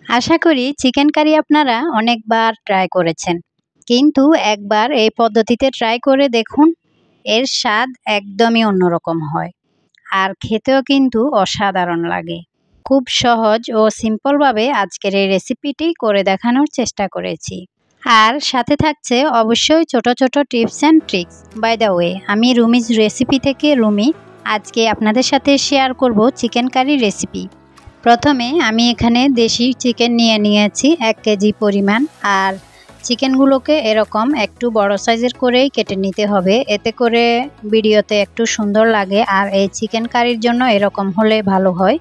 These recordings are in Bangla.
আশা করি চিকেন কারি আপনারা অনেকবার ট্রাই করেছেন, কিন্তু একবার এই পদ্ধতিতে ট্রাই করে দেখুন। এর স্বাদ একদমই অন্যরকম হয় আর খেতেও কিন্তু অসাধারণ লাগে। খুব সহজ ও সিম্পলভাবে আজকের এই রেসিপিটি করে দেখানোর চেষ্টা করেছি। আর সাথে থাকছে অবশ্যই ছোট ছোট tips and tricks. By the way, আমি রুমিজ রেসিপি থেকে রুমি। আজকে আপনাদের সাথে শেয়ার করব চিকেন কারি রেসিপি। প্রথমে আমি এখানে দেশি চিকেন নিয়েছি 1 কেজি পরিমাণ। আর চিকেনগুলোকে এরকম একটু বড় সাইজের করেই কেটে নিতে হবে, এতে করে ভিডিওতে একটু সুন্দর লাগে। আর এই চিকেন কারির জন্য এরকম হলে ভালো হয়।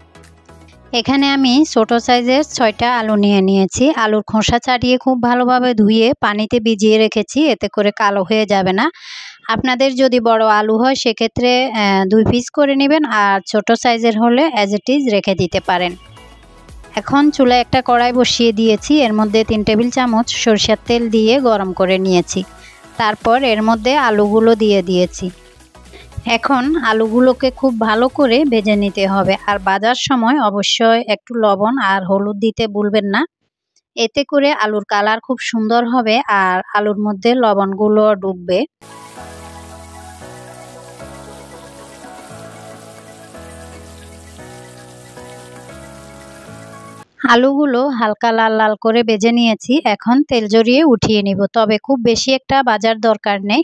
এখানে আমি ছোট সাইজের 6টা আলু নিয়েছি। আলুর খোসা ছাড়িয়ে খুব ভালোভাবে ধুয়ে পানিতে ভিজিয়ে রেখেছি, এতে করে কালো হয়ে যাবে না। আপনাদের যদি বড় আলু হয় সেক্ষেত্রে 2 পিস করে নেবেন, আর ছোট সাইজের হলে অ্যাজ ইট ইজ রেখে দিতে পারেন। এখন চুলায় একটা কড়াই বসিয়ে দিয়েছি, এর মধ্যে 3 টেবিল চামচ সরিষার তেল দিয়ে গরম করে নিয়েছি। তারপর এর মধ্যে আলুগুলো দিয়ে দিয়েছি। এখন আলুগুলোকে খুব ভালো করে ভেজে নিতে হবে, আর ভাজার সময় অবশ্যই একটু লবণ আর হলুদ দিতে ভুলবেন না। এতে করে আলুর কালার খুব সুন্দর হবে আর আলুর মধ্যে লবণগুলো ডুববে। আলুগুলো হালকা লাল লাল করে ভেজে নিয়েছি। এখন তেল ঝরিয়ে উঠিয়ে নিব, তবে খুব বেশি একটা ভাজার দরকার নেই,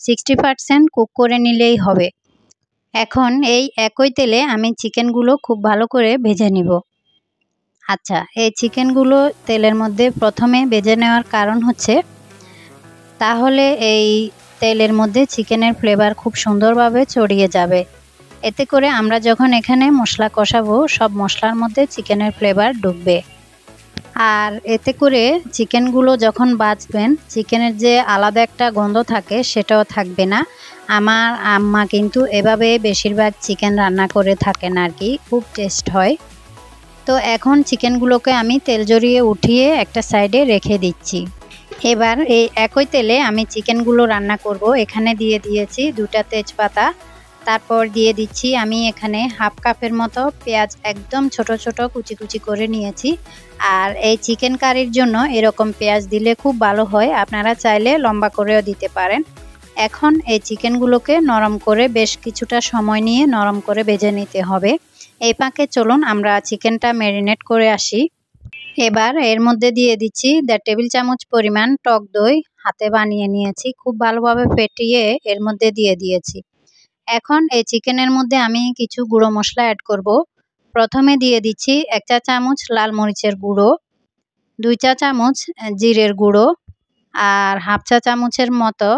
60% কুক করে নিলেই হবে। এখন এই একই তেলে আমি চিকেনগুলো খুব ভালো করে ভেজে নিব। আচ্ছা, এই চিকেনগুলো তেলের মধ্যে প্রথমে ভেজে নেওয়ার কারণ হচ্ছে, তাহলে এই তেলের মধ্যে চিকেনের ফ্লেভার খুব সুন্দরভাবে ছড়িয়ে যাবে। এতে করে আমরা যখন এখানে মশলা কষাবো, সব মশলার মধ্যে চিকেনের ফ্লেভার ঢুকবে। আর এতে করে চিকেনগুলো যখন ভাজবেন, চিকেনের যে আলাদা একটা গন্ধ থাকে সেটাও থাকবে না। আমার আম্মা কিন্তু এভাবে বেশিরভাগ চিকেন রান্না করে থাকেন আর কি, খুব টেস্ট হয়। তো এখন চিকেনগুলোকে আমি তেল ঝরিয়ে উঠিয়ে একটা সাইডে রেখে দিচ্ছি। এবার এই একই তেলে আমি চিকেনগুলো রান্না করব। এখানে দিয়ে দিয়েছি 2টা তেজপাতা। তারপর দিয়ে দিচ্ছি আমি এখানে হাফ কাপের মতো পেঁয়াজ, একদম ছোট ছোট কুচি কুচি করে নিয়েছি। আর এই চিকেন কারির জন্য এরকম পেঁয়াজ দিলে খুব ভালো হয়, আপনারা চাইলে লম্বা করেও দিতে পারেন। এখন এই চিকেনগুলোকে নরম করে বেশ কিছুটা সময় নিয়ে নরম করে ভেজে নিতে হবে। এই ফাঁকে চলুন আমরা চিকেনটা ম্যারিনেট করে আসি। এবার এর মধ্যে দিয়ে দিচ্ছি 1.5 টেবিল চামচ পরিমাণ টক দই, হাতে বানিয়ে নিয়েছি, খুব ভালোভাবে ফেটিয়ে এর মধ্যে দিয়ে দিয়েছি। এখন এই চিকেনের মধ্যে আমি কিছু গুঁড়ো মশলা অ্যাড করব। প্রথমে দিয়ে দিচ্ছি 1 চা চামচ লাল মরিচের গুঁড়ো, 2 চা চামচ জিরের গুঁড়ো, আর হাফ চা চামচের মতো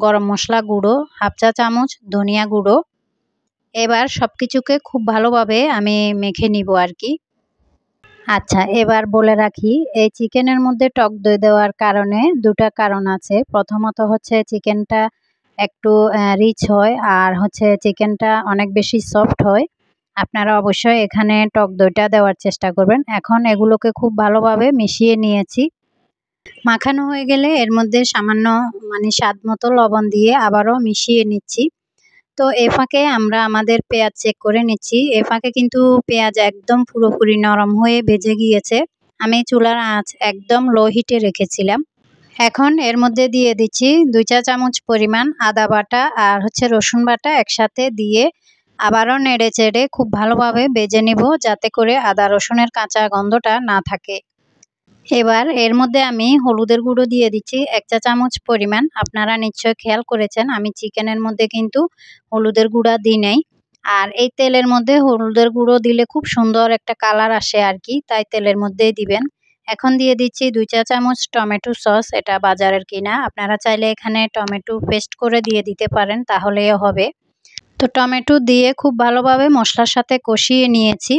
গরম মশলা গুঁড়ো, হাফ চা চামচ ধনিয়া গুঁড়ো। এবার সব কিছুকে খুব ভালোভাবে আমি মেখে নিব আর কি। আচ্ছা, এবার বলে রাখি, এই চিকেনের মধ্যে টক দই দেওয়ার কারণে 2টা কারণ আছে। প্রথমত হচ্ছে চিকেনটা একটু রিচ হয়, আর হচ্ছে চিকেনটা অনেক বেশি সফট হয়। আপনারা অবশ্যই এখানে টক দইটা দেওয়ার চেষ্টা করবেন। এখন এগুলোকে খুব ভালোভাবে মিশিয়ে নিয়েছি। মাখানো হয়ে গেলে এর মধ্যে সামান্য স্বাদ মতো লবণ দিয়ে আবারও মিশিয়ে নিচ্ছি। তো এ ফাঁকে আমরা আমাদের পেঁয়াজ চেক করে নিচ্ছি। এ ফাঁকে কিন্তু পেঁয়াজ একদম পুরোপুরি নরম হয়ে ভেজে গিয়েছে। আমি চুলার আঁচ একদম লো হিটে রেখেছিলাম। এখন এর মধ্যে দিয়ে দিচ্ছি 2 চা চামচ পরিমাণ আদা বাটা আর হচ্ছে রসুন বাটা একসাথে দিয়ে আবারও নেড়ে চেড়ে খুব ভালোভাবে ভেজে নিব, যাতে করে আদা রসুনের কাঁচা গন্ধটা না থাকে। এবার এর মধ্যে আমি হলুদের গুঁড়ো দিয়ে দিচ্ছি 1 চা চামচ পরিমাণ। আপনারা নিশ্চয়ই খেয়াল করেছেন আমি চিকেনের মধ্যে কিন্তু হলুদের গুঁড়া দিই নাই। আর এই তেলের মধ্যে হলুদের গুঁড়ো দিলে খুব সুন্দর একটা কালার আসে আর কি, তাই তেলের মধ্যেই দিবেন। এখন দিয়ে দিচ্ছি 2 চা চামচ টমেটো সস, এটা বাজারের কিনা। আপনারা চাইলে এখানে টমেটো পেস্ট করে দিয়ে দিতে পারেন, তাহলেও হবে। তো টমেটো দিয়ে খুব ভালোভাবে মশলার সাথে কষিয়ে নিয়েছি।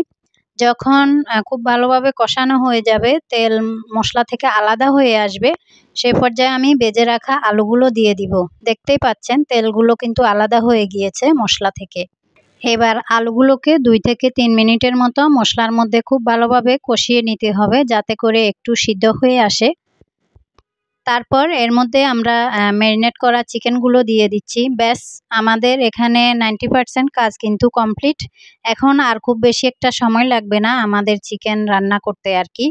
যখন খুব ভালোভাবে কষানো হয়ে যাবে, তেল মশলা থেকে আলাদা হয়ে আসবে, সেই পর্যায়ে আমি ভেজে রাখা আলুগুলো দিয়ে দিব। দেখতেই পাচ্ছেন তেলগুলো কিন্তু আলাদা হয়ে গিয়েছে মশলা থেকে। এবার আলুগুলোকে 2 থেকে 3 মিনিটের মতো মশলার মধ্যে খুব ভালোভাবে কষিয়ে নিতে হবে, যাতে করে একটু সিদ্ধ হয়ে আসে। তারপর এর মধ্যে আমরা ম্যারিনেট করা চিকেনগুলো দিয়ে দিচ্ছি। ব্যাস, আমাদের এখানে 90% কাজ কিন্তু কমপ্লিট। এখন আর খুব বেশি একটা সময় লাগবে না আমাদের চিকেন রান্না করতে আর কি।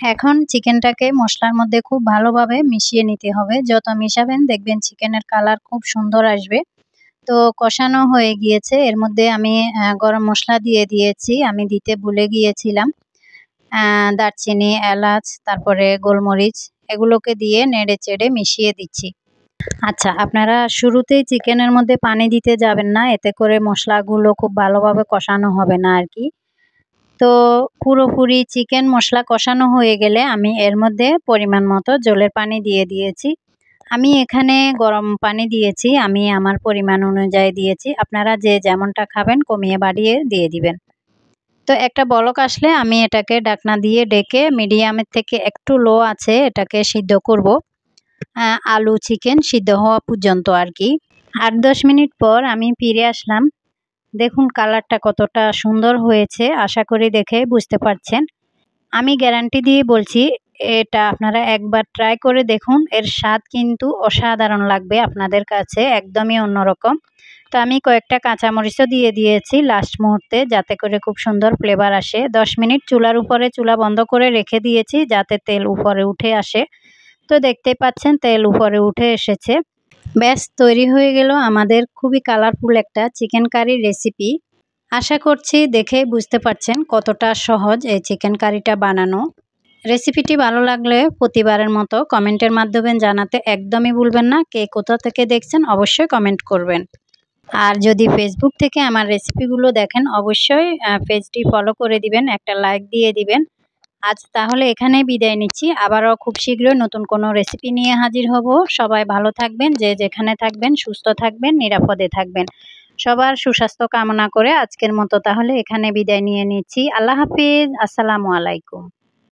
এখন চিকেনটাকে মশলার মধ্যে খুব ভালোভাবে মিশিয়ে নিতে হবে। যত মিশাবেন দেখবেন চিকেনের কালার খুব সুন্দর আসবে। তো কষানো হয়ে গিয়েছে, এর মধ্যে আমি গরম মশলা দিয়ে দিয়েছি, আমি দিতে ভুলে গিয়েছিলাম। দারচিনি, এলাচ, তারপরে গোলমরিচ এগুলোকে দিয়ে নেড়ে-চেড়ে মিশিয়ে দিচ্ছি। আচ্ছা, আপনারা শুরুতেই চিকেনের মধ্যে পানি দিতে যাবেন না, এতে করে মশলাগুলো খুব ভালোভাবে কষানো হবে না আরকি। তো পুরোপুরি চিকেন মশলা কষানো হয়ে গেলে আমি এর মধ্যে পরিমাণ মতো জলের পানি দিয়ে দিয়েছি। আমি এখানে গরম পানি দিয়েছি, আমি আমার পরিমাণ অনুযায়ী দিয়েছি। আপনারা যে যেমনটা খাবেন কমিয়ে বাড়িয়ে দিয়ে দিবেন। তো একটা বলক আসলে আমি এটাকে ঢাকনা দিয়ে ঢেকে মিডিয়ামের থেকে একটু লো আছে এটাকে সিদ্ধ করব। আলু চিকেন সিদ্ধ হওয়া পর্যন্ত আরকি। ৮-১০ মিনিট পর আমি ফিরে আসলাম। দেখুন কালারটা কতটা সুন্দর হয়েছে, আশা করি দেখে বুঝতে পারছেন। আমি গ্যারান্টি দিয়ে বলছি এটা আপনারা একবার ট্রাই করে দেখুন, এর স্বাদ কিন্তু অসাধারণ লাগবে আপনাদের কাছে, একদমই অন্যরকম। তো আমি কয়েকটা কাঁচামরিচও দিয়ে দিয়েছি লাস্ট মুহূর্তে যাতে করে খুব সুন্দর ফ্লেভার আসে। ১০ মিনিট চুলার উপরে চুলা বন্ধ করে রেখে দিয়েছি যাতে তেল উপরে উঠে আসে। তো দেখতেই পাচ্ছেন তেল উপরে উঠে এসেছে। ব্যাস তৈরি হয়ে গেল আমাদের খুবই কালারফুল একটা চিকেন কারি রেসিপি। আশা করছি দেখে বুঝতে পারছেন কতটা সহজ এই চিকেন কারিটা বানানো। রেসিপিটি ভালো লাগলে প্রতিবারের মতো কমেন্টের মাধ্যমে জানাতে একদমই ভুলবেন না। কে কোথা থেকে দেখছেন অবশ্যই কমেন্ট করবেন। আর যদি ফেসবুক থেকে আমার রেসিপিগুলো দেখেন অবশ্যই পেজটি ফলো করে দিবেন, একটা লাইক দিয়ে দিবেন। আজ তাহলে এখানেই বিদায় নিচ্ছি। আবারও খুব শীঘ্রই নতুন কোনো রেসিপি নিয়ে হাজির হব। সবাই ভালো থাকবেন, যে যেখানে থাকবেন সুস্থ থাকবেন, নিরাপদে থাকবেন। সবার সুস্বাস্থ্য কামনা করে আজকের মতো তাহলে এখানে বিদায় নিয়ে নিচ্ছি। আল্লাহ হাফিজ। আসসালামু আলাইকুম।